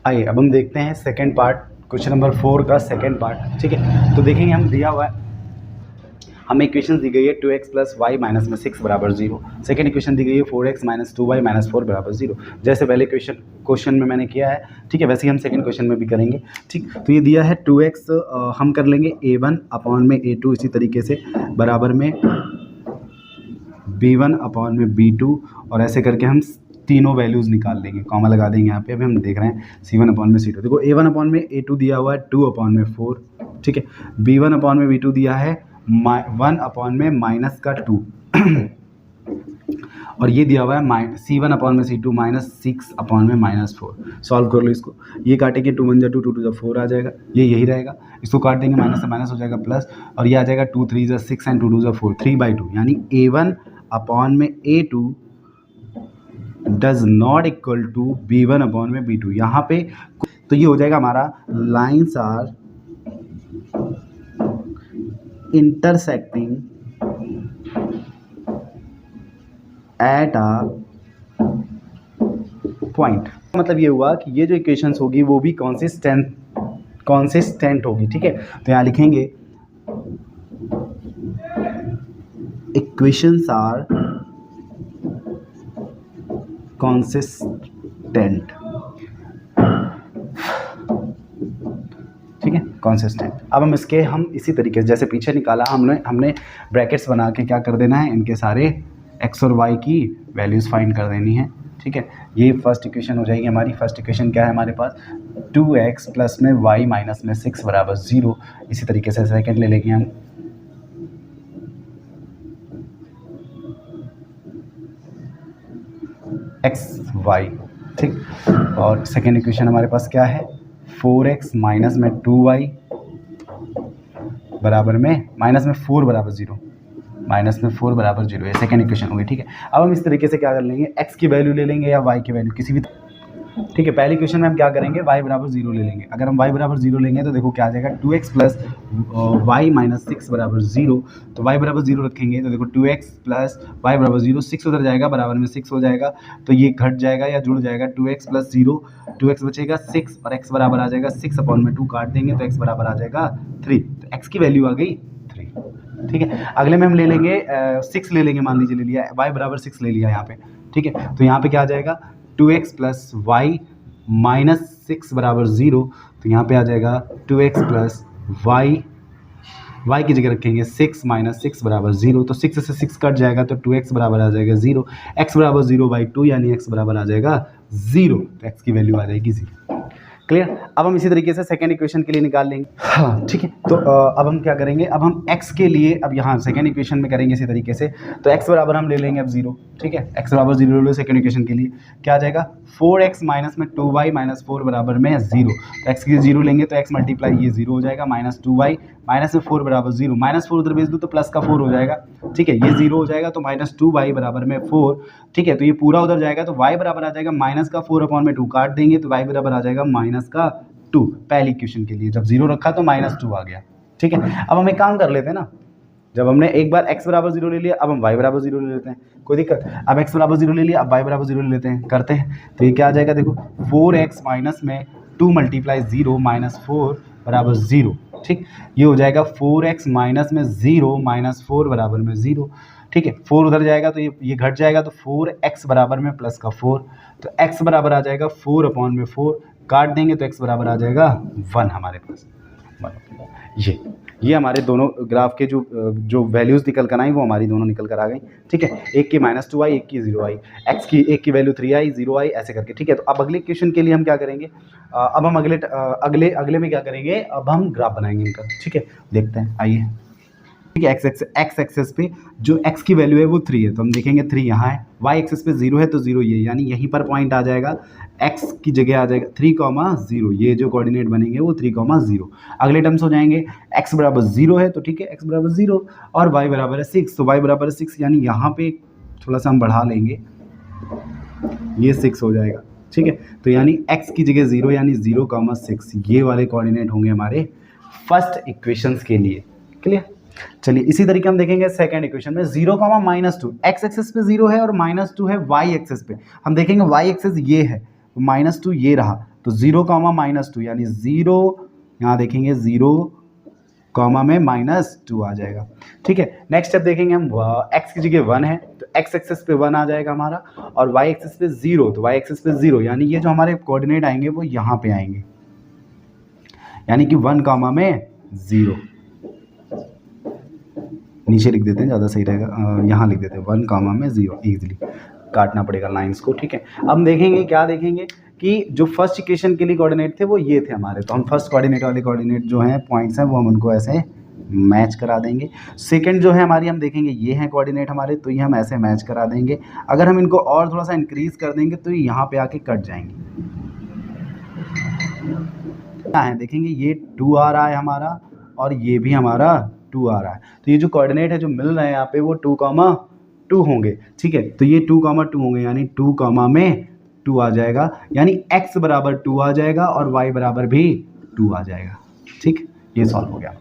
आइए अब हम देखते हैं सेकंड पार्ट, क्वेश्चन नंबर 4 का सेकंड पार्ट। ठीक है, तो देखेंगे हम दिया हुआ है, हमें इक्वेशन दी गई है 2x प्लस वाई माइनस में 6 बराबर 0। सेकेंड इक्वेशन दी गई है 4x माइनस 2y माइनस 4 बराबर 0। जैसे पहले क्वेश्चन में मैंने किया है, ठीक है, वैसे ही हम सेकंड क्वेश्चन में भी करेंगे। ठीक, तो ये दिया है 2x, हम कर लेंगे a1 अपॉन में a2 इसी तरीके से, बराबर में b1 अपॉन में b2, और ऐसे करके हम तीनों वैल्यूज़ निकाल लेंगे, कॉमा लगा देंगे यहाँ पे। अभी हम देख रहे हैं c1 अपॉन में c2। देखो a1 अपॉन में a2 दिया हुआ है 2 अपॉन में 4, ठीक है। b1 अपॉन में b2 दिया है 1 अपॉन में माइनस का 2 और ये दिया हुआ है c1 अपॉन में c2 माइनस 6 अपॉन में माइनस 4। सॉल्व कर लो इसको, ये काटेंगे 2 1 2 2 2 4 आ जाएगा, ये यही रहेगा। इसको काट देंगे, माइनस से माइनस हो जाएगा प्लस, और ये आ जाएगा 2 3 6 एंड 2 2 4, 3/2, यानी a1 अपॉन में a2 does not equal to b1 upon में b2। यहाँ पे तो ये हो जाएगा हमारा lines are intersecting at a point. मतलब ये हुआ कि ये जो इक्वेशंस होगी वो भी कॉन्सिस्टेंट होगी। ठीक है, तो यहाँ लिखेंगे इक्वेशंस आर कॉन्सिस्टेंट। ठीक है, कॉन्सिस्टेंट। अब हम इसी तरीके से जैसे पीछे निकाला हमने ब्रैकेट्स बना के क्या कर देना है, इनके सारे x और y की वैल्यूज़ फाइंड कर देनी है। ठीक है, ये फर्स्ट इक्वेशन हो जाएगी हमारी। फर्स्ट इक्वेशन क्या है हमारे पास, 2x प्लस में y माइनस में 6 बराबर 0। इसी तरीके से सेकंड ले लेंगे हम, xy। ठीक, और सेकंड इक्वेशन हमारे पास क्या है, 4x माइनस में 2y बराबर में माइनस में 4 बराबर 0, माइनस में 4 बराबर 0। ये सेकंड इक्वेशन होगी। ठीक है, अब हम इस तरीके से क्या कर लेंगे, x की वैल्यू ले लेंगे या y की वैल्यू किसी भी। ठीक है, पहली क्वेश्चन में हम क्या करेंगे, y बराबर 0 ले लेंगे। अगर हम y बराबर 0 लेंगे तो देखो क्या आ जाएगा, 2x प्लस y माइनस 6 बराबर 0। तो y बराबर 0 रखेंगे तो देखो 2x प्लस y बराबर 0, 6 उधर जाएगा, बराबर में 6 हो जाएगा, तो ये घट जाएगा या जुड़ जाएगा, 2x प्लस 0, 2x बचेगा 6 और x बराबर आ जाएगा 6 अपॉन में 2 काट देंगे तो x बराबर आ जाएगा 3। तो x की वैल्यू आ गई 3। ठीक है, अगले में हम ले लेंगे 6 ले लेंगे, मान लीजिए ले लिया, y बराबर 6 ले लिया यहाँ पे। ठीक है, तो यहाँ पे क्या आ जाएगा, 2x प्लस वाई माइनस 6 बराबर 0। तो यहाँ पे आ जाएगा 2x प्लस वाई की जगह रखेंगे 6 माइनस 6 बराबर 0। तो 6 से 6 कट जाएगा तो 2x बराबर आ जाएगा 0, x बराबर 0/2 यानी x बराबर आ जाएगा 0। तो x की वैल्यू आ जाएगी 0। क्लियर। अब हम इसी तरीके से सेकेंड इक्वेशन के लिए निकाल लेंगे। हाँ ठीक है, तो अब हम क्या करेंगे, अब हम x के लिए अब यहाँ सेकेंड इक्वेशन में करेंगे इसी तरीके से। तो x बराबर हम ले लेंगे अब 0। ठीक है, x बराबर 0 ले लो सेकेंड इक्वेशन के लिए, क्या आ जाएगा, 4x माइनस में 2y माइनस 4 बराबर में 0। तो x की 0 लेंगे तो x मल्टीप्लाई ये 0 हो जाएगा, माइनस 2y माइनस में 4 बराबर 0, माइनस 4 उधर भेज दो तो प्लस का 4 हो जाएगा। ठीक है, ये 0 हो जाएगा तो माइनस 2y बराबर में 4। ठीक है, तो ये पूरा उधर जाएगा तो y बराबर आ जाएगा माइनस का 4 अपॉन में 2 काट देंगे तो y बराबर आ जाएगा माइनस का 2। पहली इक्वेशन के लिए जब 0 रखा तो माइनस 2 आ गया। ठीक है, अब हम एक काम कर लेते हैं ना, जब हमने एक बार x बराबर 0 ले लिया, अब हम y बराबर 0 ले लेते हैं, कोई दिक्कत। अब x बराबर 0 ले लिया, अब y बराबर 0 ले लेते हैं, करते हैं। तो ये क्या आ जाएगा, देखो 4x माइनस में 2 मल्टीप्लाई 0 माइनस 4 बराबर 0। ठीक, ये हो जाएगा 4x माइनस में 0 माइनस 4 बराबर में 0। ठीक है, 4 उधर जाएगा तो ये घट जाएगा तो 4x बराबर में प्लस का 4। तो x बराबर आ जाएगा 4 अपॉन में 4, काट देंगे तो x बराबर आ जाएगा 1 हमारे पास। ये हमारे दोनों ग्राफ के जो वैल्यूज़ निकल कर आई वो हमारी दोनों निकल कर आ गई। ठीक है, एक की -2i, एक की 0i, x की एक की वैल्यू 3i 0i ऐसे करके। ठीक है, तो अब अगले क्वेश्चन के लिए हम क्या करेंगे, अब हम अगले में क्या करेंगे, अब हम ग्राफ बनाएंगे इनका। ठीक है, देखते हैं, आइए। ठीक है, एक्स एक्सेस पे जो x की वैल्यू है वो 3 है तो हम देखेंगे 3 यहाँ है, y एक्सेस पे 0 है तो 0 ये, यानी यहीं पर पॉइंट आ जाएगा, x की जगह आ जाएगा 3,0, ये जो कोऑर्डिनेट बनेंगे वो 3,0। अगले टर्म्स हो जाएंगे, x बराबर 0 है तो ठीक है, x बराबर 0 और y बराबर है 6, तो y बराबर है 6, यानी यहाँ पे थोड़ा सा हम बढ़ा लेंगे, ये 6 हो जाएगा। ठीक है, तो यानी x की जगह 0 यानी 0,6, ये वाले कोऑर्डिनेट होंगे हमारे फर्स्ट इक्वेशंस के लिए। क्लियर। चलिए इसी तरीके हम देखेंगे सेकंड इक्वेशन में 0, -2, x एक्सेस पे 0 है और -2 है y एक्सेस पे। हम देखेंगे y एक्सेस ये है, -2 ये रहा, तो 0 कॉमा -2 यानी 0, यहाँ देखेंगे 0 कॉमा में -2 आ जाएगा। ठीक है, नेक्स्ट स्टेप देखेंगे हम, x की जगह 1 है तो x एक्सिस पे 1 आ जाएगा हमारा, और y एक्सिस पे 0, तो y एक्सिस पे 0 यानी ये जो हमारे कोऑर्डिनेट आएंगे वो यहाँ पे आएंगे, यानी कि 1 कॉमा में 0, नीचे लिख देते हैं ज़्यादा सही रहेगा, यहाँ लिख देते हैं 1 कॉमा में 0, ईजिली काटना पड़ेगा लाइंस को। ठीक है, अब देखेंगे क्या देखेंगे कि जो फर्स्ट इक्वेशन के लिए कोऑर्डिनेट थे वो ये थे हमारे, तो हम फर्स्ट कोऑर्डिनेट वाले कोऑर्डिनेट जो हैं पॉइंट्स हैं वो हम उनको ऐसे मैच करा देंगे। सेकंड जो है हमारी, हम देखेंगे ये हैं कोऑर्डिनेट हमारे, तो ये हम ऐसे मैच करा देंगे। अगर हम इनको और थोड़ा सा इंक्रीज कर देंगे तो ये यहाँ पे आके कट जाएंगे। क्या है देखेंगे, ये 2 आ रहा है हमारा और ये भी हमारा 2 आ रहा है, तो ये जो कोऑर्डिनेट है जो मिल रहे हैं यहाँ पे वो 2,2 होंगे। ठीक है, तो ये 2,2 होंगे यानी 2 कॉमा में 2 आ जाएगा, यानी x बराबर 2 आ जाएगा और y बराबर भी 2 आ जाएगा। ठीक, ये सॉल्व हो गया।